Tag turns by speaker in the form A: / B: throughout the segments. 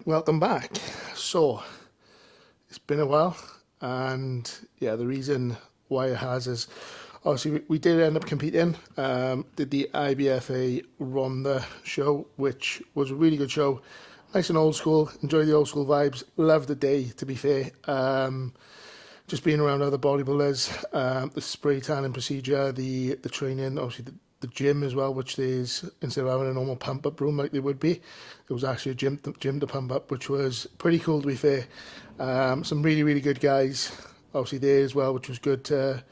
A: Welcome back. So, it's been a while, and yeah, the reason why it has is obviously we did end up competing. Did the IBFA Ronda show, which was a really good show. Nice and old school. Enjoy the old school vibes. Loved the day, to be fair. Just being around other bodybuilders, the spray tanning procedure, the training, obviously the gym as well, which there's, instead of having a normal pump up room like there would be, there was actually a gym to pump up, which was pretty cool, to be fair. Some really, really good guys obviously there as well, which was good to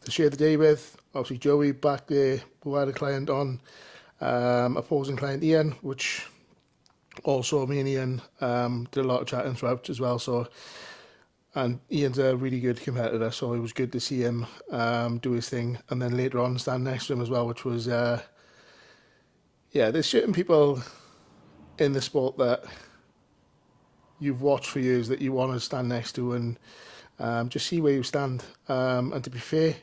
A: share the day with. Obviously Joey back there, who had a client on, opposing client Ian, which also me and Ian did a lot of chatting throughout as well. So, and Ian's a really good competitor, so it was good to see him do his thing, and then later on stand next to him as well, which was yeah. There's certain people in the sport that you've watched for years that you want to stand next to and just see where you stand. And to be fair,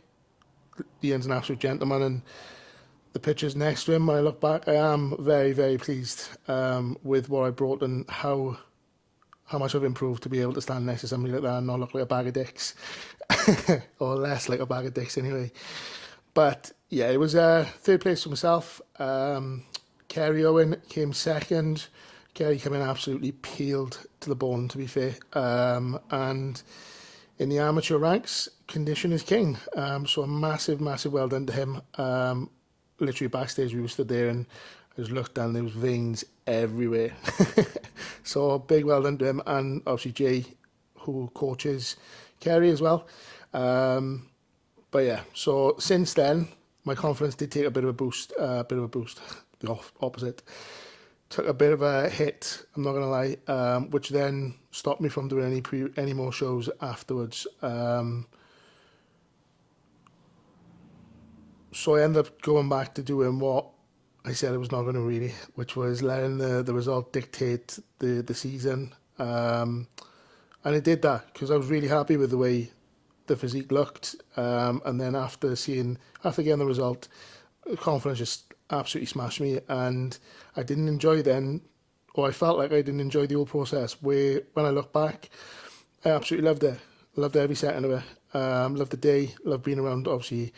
A: Ian's an absolute gentleman, and the pictures next to him, when I look back, I am very, very pleased with what I brought and how much I've improved to be able to stand next to somebody like that and not look like a bag of dicks. Or less like a bag of dicks anyway. But yeah, it was third place for myself. Kerry Owen came second. Kerry came in absolutely peeled to the bone, to be fair. And in the amateur ranks, condition is king. So a massive, massive well done to him. Literally backstage, we were stood there and I just looked down, there was veins everywhere. So a big well done to him, and obviously Jay, who coaches Kerry as well. But yeah, so since then, my confidence did take a bit of a boost, the opposite. Took a bit of a hit, I'm not going to lie, which then stopped me from doing any more shows afterwards. So I ended up going back to doing what I said I was not going to really, which was letting the result dictate the season. And it did that because I was really happy with the way the physique looked. And then after getting the result, confidence just absolutely smashed me. And I didn't enjoy then, or I felt like I didn't enjoy the whole process, where when I look back, I absolutely loved it. Loved every second of it. Loved the day, loved being around, obviously,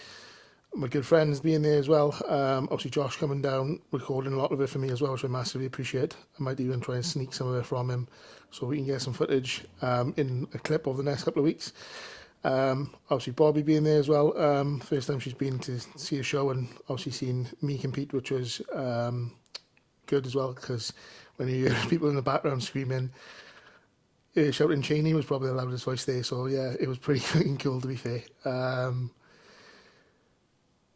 A: my good friends being there as well. Obviously, Josh coming down, recording a lot of it for me as well, which I massively appreciate. I might even try and sneak some of it from him so we can get some footage in a clip over the next couple of weeks. Obviously, Bobby being there as well. First time she's been to see a show and obviously seen me compete, which was good as well, because when you hear people in the background screaming, shouting Cheney was probably the loudest voice there. So yeah, it was pretty fucking cool, to be fair.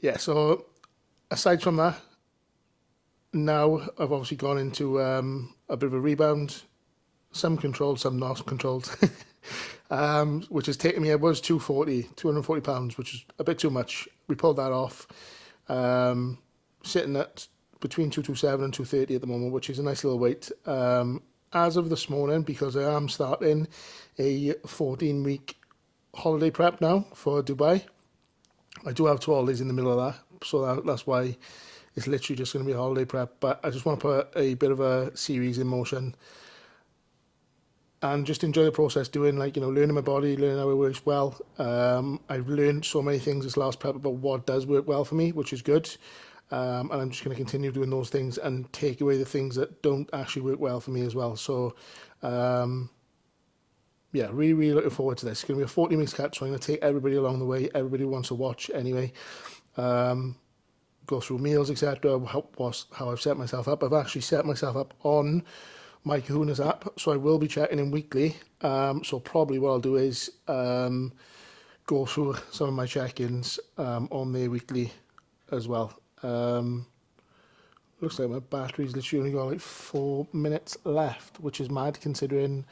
A: Yeah, so aside from that, now I've obviously gone into a bit of a rebound, some controlled, some not controlled, which has taken me, I was 240 pounds, which is a bit too much. We pulled that off, sitting at between 227 and 230 at the moment, which is a nice little weight. As of this morning, because I am starting a 14-week holiday prep now for Dubai. I do have 2 holidays in the middle of that, so that's why it's literally just going to be a holiday prep. But I just want to put a bit of a series in motion and just enjoy the process, doing, like, learning my body, learning how it works well. I've learned so many things this last prep about what does work well for me, which is good. And I'm just going to continue doing those things and take away the things that don't actually work well for me as well. So, yeah, really, really looking forward to this. It's going to be a 40 weeks cut, so I'm going to take everybody along the way. Everybody wants to watch anyway. Go through meals, etc. How I've set myself up. I've actually set myself up on my Kahuna's app, so I will be checking in weekly. So probably what I'll do is go through some of my check-ins on there weekly as well. Looks like my battery's literally only got like 4 minutes left, which is mad considering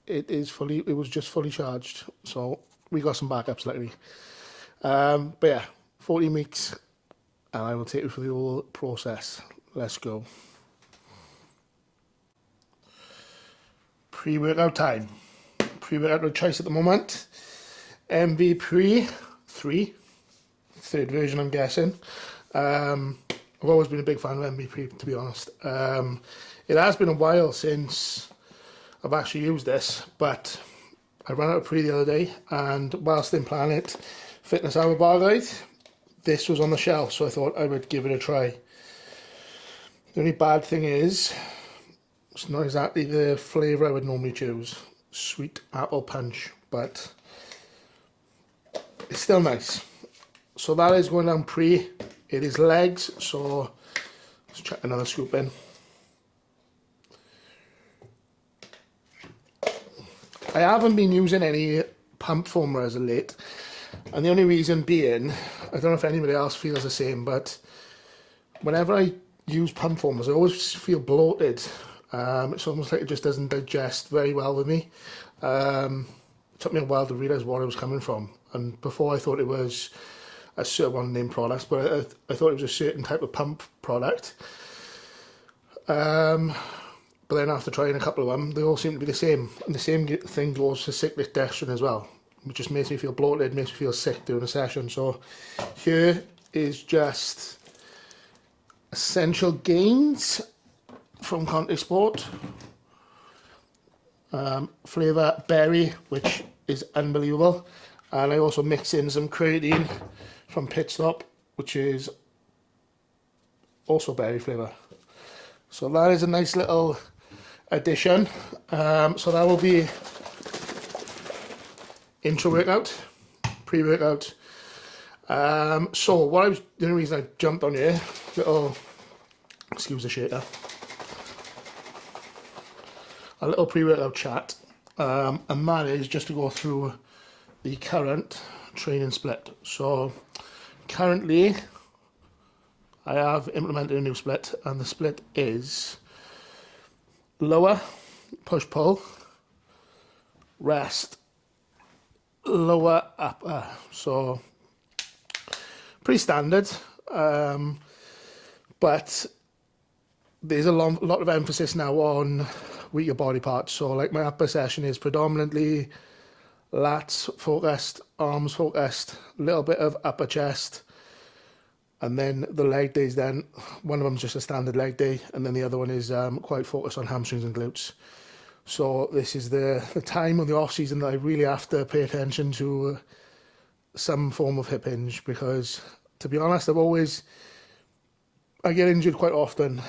A: it was just fully charged, so we got some backups luckily. But yeah, 14 weeks, and I will take you through the whole process. Let's go. Pre-workout time. Pre-workout of choice at the moment. MVP 3, third version, I'm guessing. I've always been a big fan of MVP, to be honest. It has been a while since I've actually used this, but I ran out of pre the other day, and whilst in Planet Fitness Hour bar guide, this was on the shelf, so I thought I would give it a try. The only bad thing is, it's not exactly the flavour I would normally choose. Sweet apple punch, but it's still nice. So that is going down pre. It is legs, so let's chuck another scoop in. I haven't been using any pump formula as of late, and the only reason being, I don't know if anybody else feels the same, but whenever I use pump formulas, I always feel bloated. It's almost like it just doesn't digest very well with me. It took me a while to realise what it was coming from, and before I thought it was a certain name product, but I thought it was a certain type of pump product. But then after trying a couple of them, they all seem to be the same. And the same thing goes for cyclic dextrin as well. It just makes me feel bloated, makes me feel sick during a session. So here is just Essential Gains from Conte Sport. Flavour berry, which is unbelievable. And I also mix in some creatine from Pit Stop, which is also berry flavour. So that is a nice little addition. So that will be intro workout, pre-workout. So the only reason I jumped on here, excuse the shaker, a little pre-workout chat, and that is just to go through the current training split. So currently I have implemented a new split, and the split is lower, push-pull, rest, lower, upper. So pretty standard, but there's a lot of emphasis now on weaker body parts. So like my upper session is predominantly lats focused, arms focused, a little bit of upper chest. And then the leg days, then one of them's just a standard leg day, and then the other one is quite focused on hamstrings and glutes. So this is the time of the off season that I really have to pay attention to some form of hip hinge, because to be honest, I get injured quite often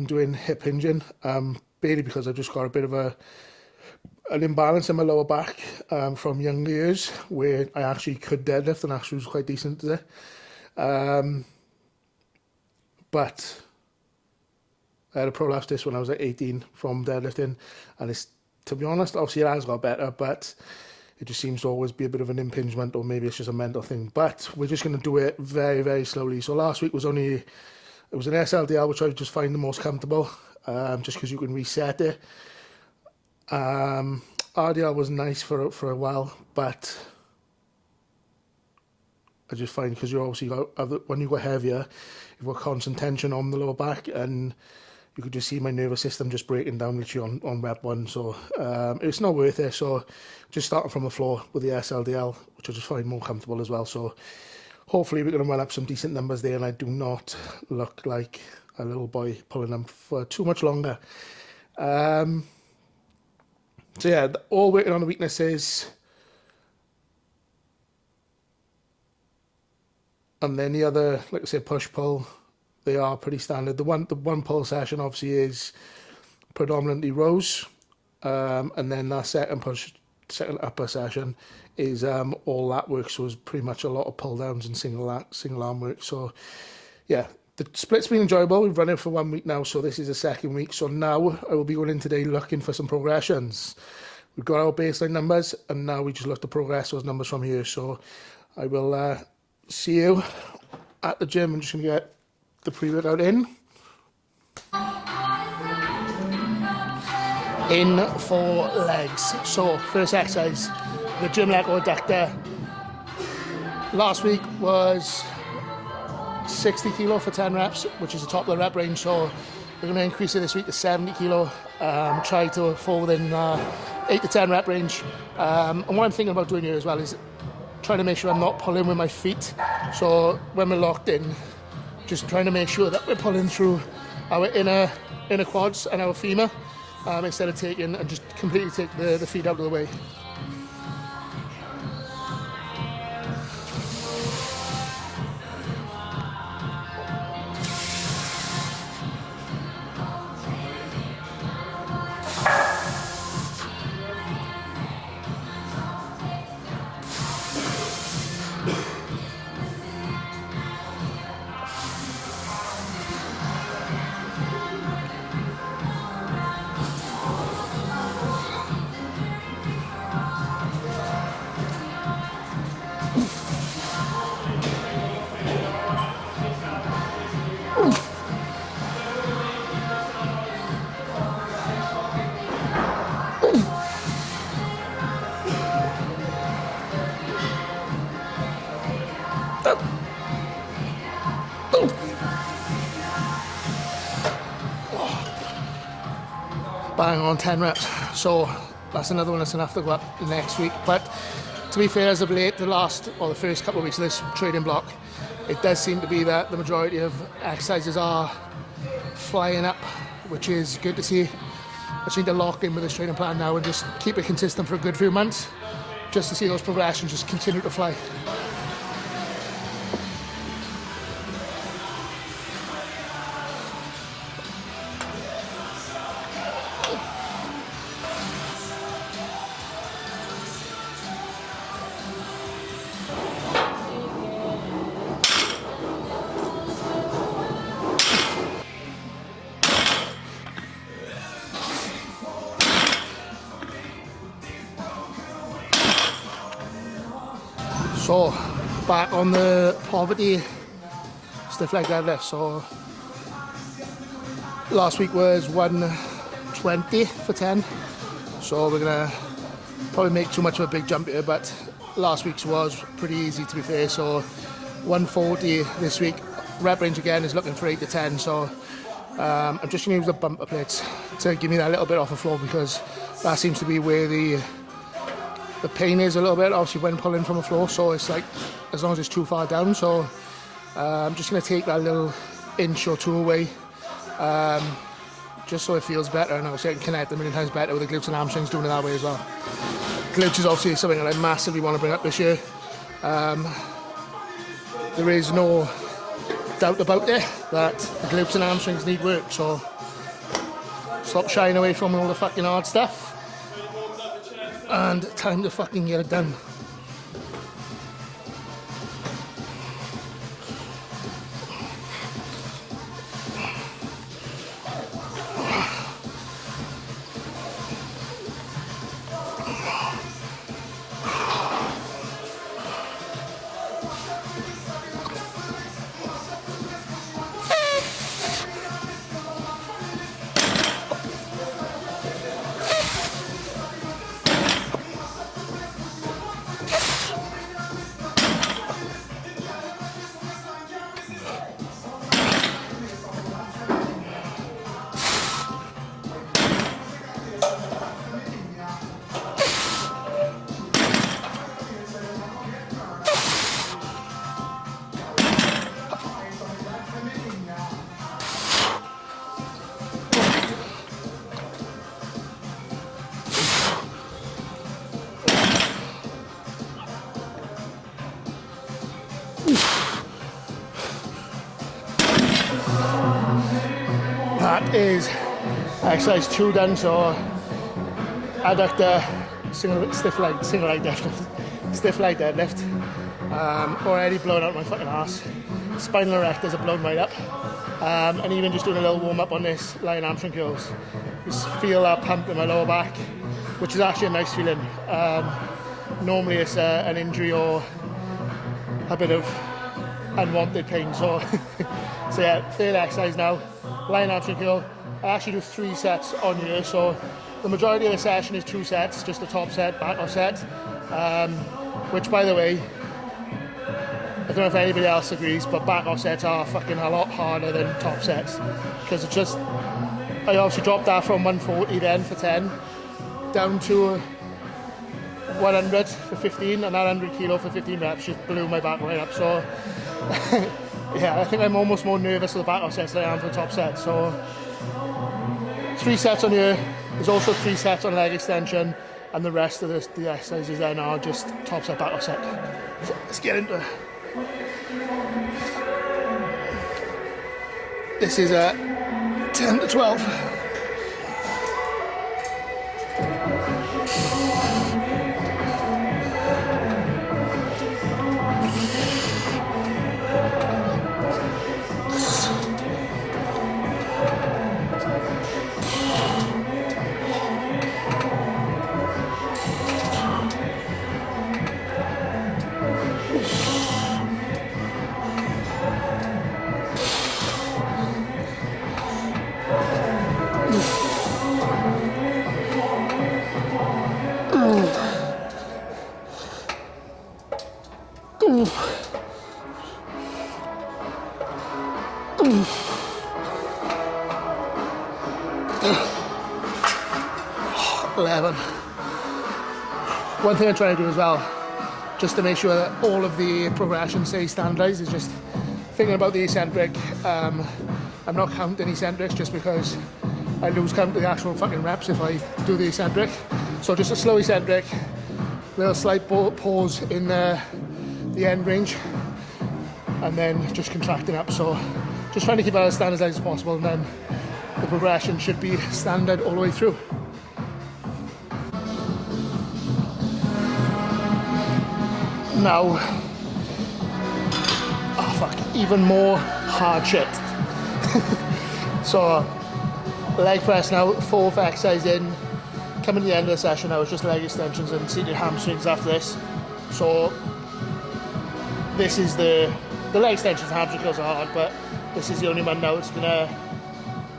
A: doing hip hinging, mainly because I've just got a bit of an imbalance in my lower back from younger years, where I actually could deadlift and actually was quite decent at it. But I had a prolapse when I was like 18 from deadlifting, and it's, to be honest, obviously it has got better, but it just seems to always be a bit of an impingement, or maybe it's just a mental thing. But we're just going to do it very, very slowly. So last week was it was an SLDL, which I just find the most comfortable, just because you can reset it. RDL was nice for a while, but I just find, because you obviously when you go heavier, you've got constant tension on the lower back, and you could just see my nervous system just breaking down literally on rep 1. So it's not worth it. So just starting from the floor with the SLDL, which I just find more comfortable as well. So hopefully we're going to run up some decent numbers there, and I do not look like a little boy pulling them for too much longer. So yeah, all working on the weaknesses. And then the other, like I said, push-pull, they are pretty standard. The one pull session obviously is predominantly rows, and then that second upper session is all lat work. So it's pretty much a lot of pull downs and single arm work. So yeah, the split's been enjoyable. We've run it for 1 week now, so this is the second week. So now I will be going in today looking for some progressions. We've got our baseline numbers, and now we just look to progress those numbers from here. So I will see you at the gym. I'm just going to get the pre-workout in for legs. So first exercise, the gym leg adductor. Last week was 60 kilo for 10 reps, which is the top of the rep range. So we're going to increase it this week to 70 kilo. Try to fall within 8 to 10 rep range. And what I'm thinking about doing here as well is trying to make sure I'm not pulling with my feet. So when we're locked in, just trying to make sure that we're pulling through our inner quads and our femur. instead of taking and just completely take the feet out of the way. Bang on 10 reps. So that's another one that's gonna have to go up next week. But to be fair, as of late, the first couple of weeks of this trading block, it does seem to be that the majority of exercises are flying up, which is good to see. I just need to lock in with this training plan now and just keep it consistent for a good few months, just to see those progressions just continue to fly. So back on the poverty stiff leg deadlift. So last week was 120 for 10. So we're gonna probably make too much of a big jump here, but last week's was pretty easy to be fair. So 140 this week. Rep range again is looking for 8 to 10. So I'm just gonna use the bumper plates to give me that little bit off the floor, because that seems to be where the pain is a little bit, obviously, when pulling from the floor. So it's like, as long as it's too far down. So I'm just going to take that little inch or two away, just so it feels better, and obviously I can connect a million times better with the glutes and hamstrings doing it that way as well. Glutes is obviously something that I massively want to bring up this year. There is no doubt about it that the glutes and hamstrings need work, so stop shying away from all the fucking hard stuff. And time to fucking get it done. That is exercise 2 done. So adductor, stiff leg deadlift. Already blown out my fucking ass. Spinal erectors are blown right up. And even just doing a little warm up on this lying hamstring curls, just feel that pump in my lower back, which is actually a nice feeling. Normally it's an injury or a bit of unwanted pain. So, so yeah, third exercise now, lying hamstring curl. I actually do 3 sets on here, so the majority of the session is 2 sets, just the top set, back off set, which, by the way, I don't know if anybody else agrees, but back off sets are fucking a lot harder than top sets, because it's just, I obviously dropped that from 140 then for 10 down to 100 for 15, and that 100 kilo for 15 reps just blew my back right up. So yeah, I think I'm almost more nervous for the back off sets than I am for the top set. So 3 sets on here, There's also 3 sets on leg extension, and the rest of the exercises then are just top set, back set. So let's get into it. This is a 10 to 12. One thing I'm trying to do as well, just to make sure that all of the progression stays standardized, is just thinking about the eccentric. I'm not counting eccentrics just because I lose count of the actual fucking reps if I do the eccentric. So just a slow eccentric, little slight pause in the end range, and then just contracting up. So just trying to keep it as standardized as possible, and then the progression should be standard all the way through. Now, oh fuck, even more hard shit. So, leg press now, 4th exercise in. Coming to the end of the session now, it's just leg extensions and seated hamstrings after this. So, this is the leg extensions and hamstrings are hard, but this is the only one now. It's gonna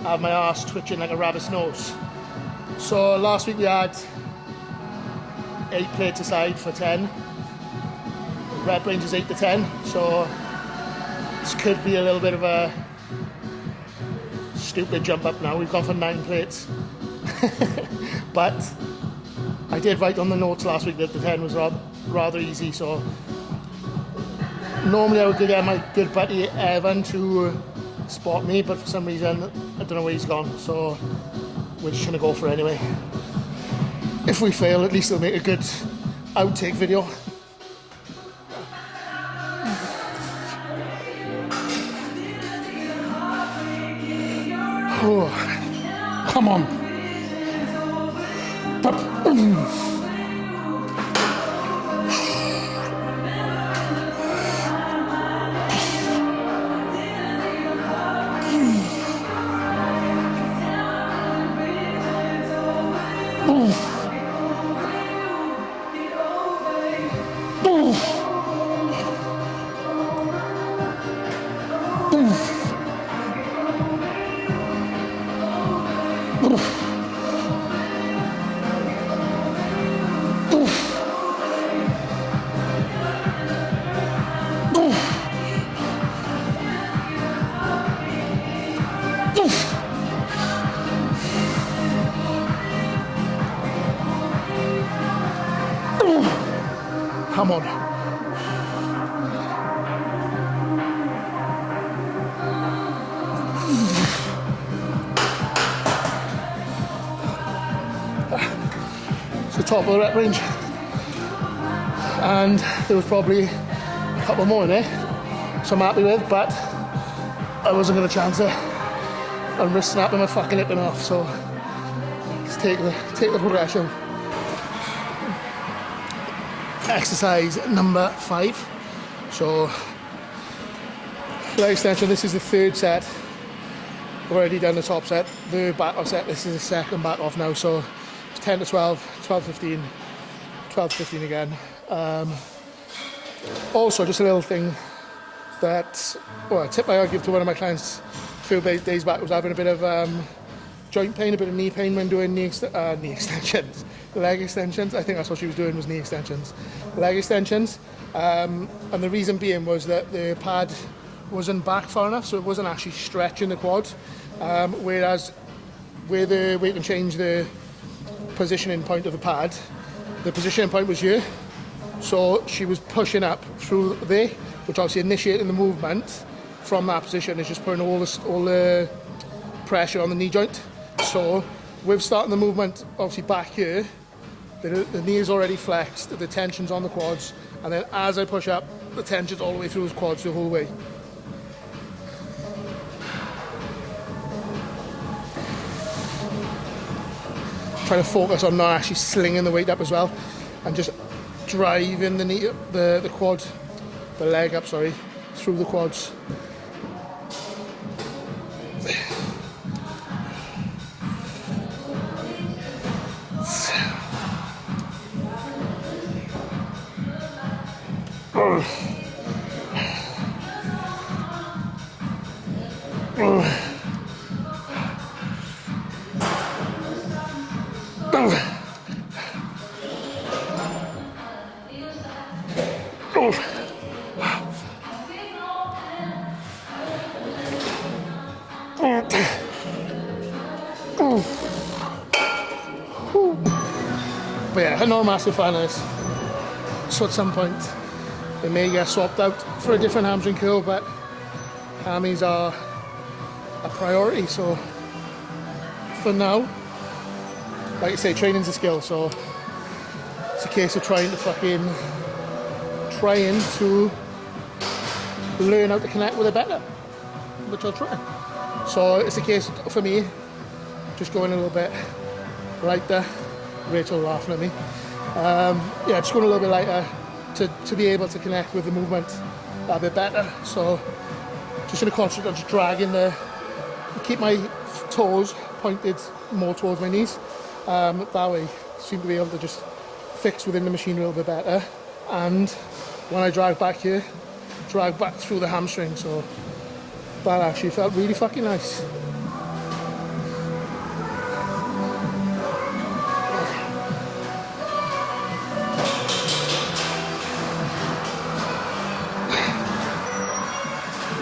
A: have my arse twitching like a rabbit's nose. So, last week we had 8 plates aside for 10. Rep range is 8 to 10, so this could be a little bit of a stupid jump up now. We've gone for 9 plates. But I did write on the notes last week that the 10 was rather easy, so normally I would get my good buddy Evan to spot me, but for some reason I don't know where he's gone, so we're just going to go for it anyway. If we fail, at least it'll make a good outtake video. Oh, come on. Come on. It's the top of the rep range. And there was probably a couple more in there, so I'm happy with, but I wasn't going to chance it. I'm risk snapping my fucking hip off, so let's take the progression. Exercise number 5. So leg extension, this is the 3rd set. I've already done the top set, the back off set, this is the 2nd back off now, so it's 10 to 12, 12 to 15, 12 to 15 again. Also, just a little thing that, well, a tip I give to one of my clients a few days back was having a bit of joint pain, a bit of knee pain when doing knee extensions. Leg extensions, I think that's what she was doing, was knee extensions. Leg extensions, and the reason being was that the pad wasn't back far enough, so it wasn't actually stretching the quad, whereas where you can change the positioning point of the pad, the positioning point was here, so she was pushing up through there, which obviously initiating the movement from that position is just putting all the pressure on the knee joint. So with starting the movement, obviously back here, the knee is already flexed, the tension's on the quads, and then as I push up, the tension's all the way through his quads the whole way. Trying to focus on not actually slinging the weight up as well, and just driving the knee, the quad, the leg up, sorry, through the quads. But yeah, I'm not a massive fan of this. So at some point, they may get swapped out for a different hamstring curl, but hammies are a priority. So for now, like I say, training's a skill. So it's a case of trying to learn how to connect with it better, which I'll try. So it's a case for me, just going a little bit lighter. Rachel laughing at me. Yeah, just going a little bit lighter to be able to connect with the movement a bit better. So just going to concentrate on just dragging keep my toes pointed more towards my knees. That way, seem to be able to just fix within the machine a little bit better. And when I drag back here, drag back through the hamstring. So that actually felt really fucking nice.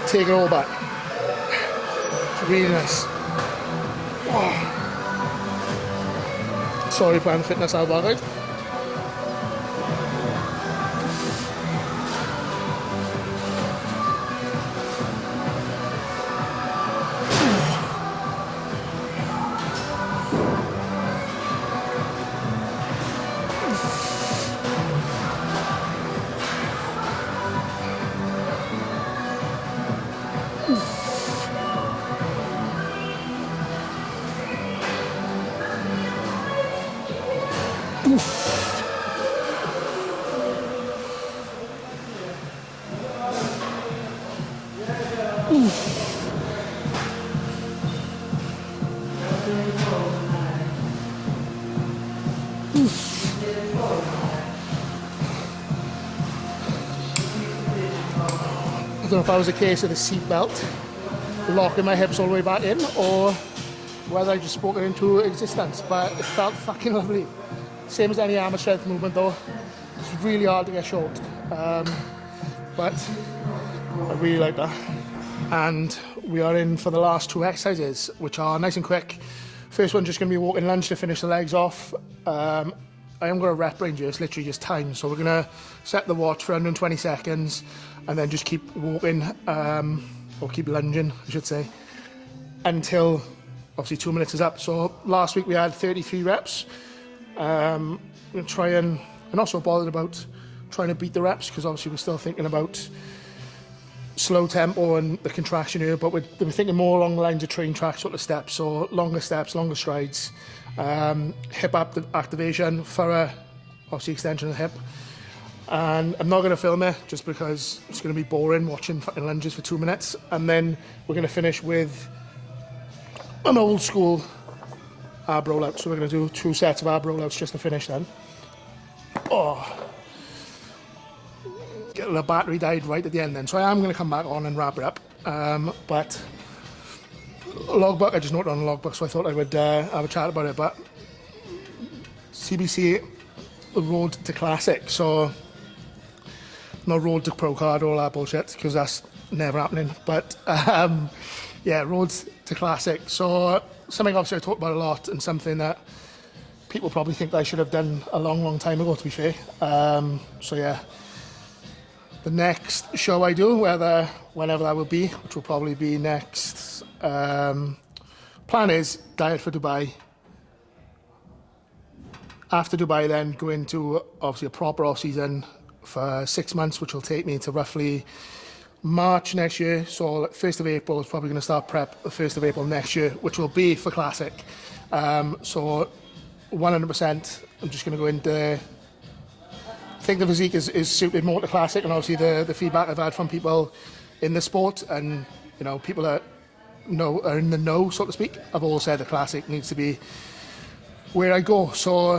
A: Take it all back. Really nice. Oh. Sorry, Planet Fitness out back, right? I don't know if that was a case of the seat belt locking my hips all the way back in, or whether I just spoke it into existence, but it felt fucking lovely. Same as any arm strength movement though. It's really hard to get short, but I really like that. And we are in for the last two exercises, which are nice and quick. First one just going to be a walking lunge to finish the legs off. I am going to rep range here, it's literally just time. So we're going to set the watch for 120 seconds and then just keep walking, or keep lunging, I should say, until obviously 2 minutes is up. So last week we had 33 reps. I'm going to try and I'm not so bothered about trying to beat the reps because obviously we're still thinking about slow tempo and the contraction here, but we're thinking more along the lines of train track sort of steps, so longer steps, longer strides, hip activation for obviously extension of the hip. And I'm not going to film it just because it's going to be boring watching fucking lunges for 2 minutes. And then we're going to finish with an old school ab rollout. So we're going to do 2 sets of ab rollouts just to finish then. Oh, the battery died right at the end then, so I am going to come back on and wrap it up. But logbook, I just noted on the logbook, so I thought I would have a chat about it. But CBC, the road to classic, so not road to pro card or all that bullshit because that's never happening. But yeah, roads to classic. So something obviously I talk about a lot and something that people probably think I should have done a long time ago, to be fair. So yeah. The next show I do, whenever that will be, which will probably be next, plan is Diet for Dubai, after Dubai, then go into obviously a proper off season for 6 months, which will take me to roughly March next year. So 1st of April is probably going to start prep the 1st of April next year, which will be for Classic. So 100%, I'm just going to go into there. I think the physique is suited more to Classic, and obviously the feedback I've had from people in the sport, and you know, people that are in the know, so to speak, have all said the Classic needs to be where I go. So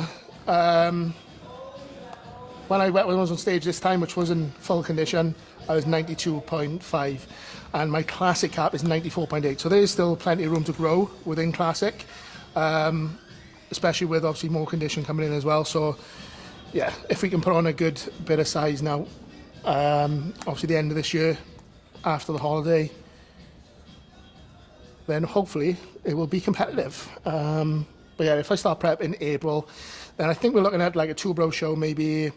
A: when I was on stage this time, which was in full condition, I was 92.5, and my Classic cap is 94.8. So there is still plenty of room to grow within Classic, especially with obviously more condition coming in as well. So yeah, if we can put on a good bit of size now, obviously the end of this year, after the holiday, then hopefully it will be competitive. But yeah, if I start prep in April, then I think we're looking at like a two bro show, maybe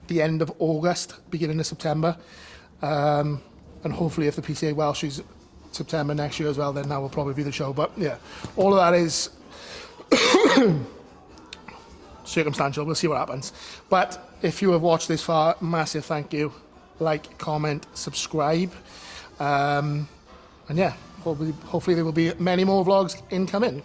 A: the end of August, beginning of September. And hopefully if the PCA Welsh is September next year as well, then that will probably be the show. But yeah, all of that is circumstantial. We'll see what happens. But if you have watched this far, massive thank you. Like, comment, subscribe. And yeah, hopefully there will be many more vlogs incoming.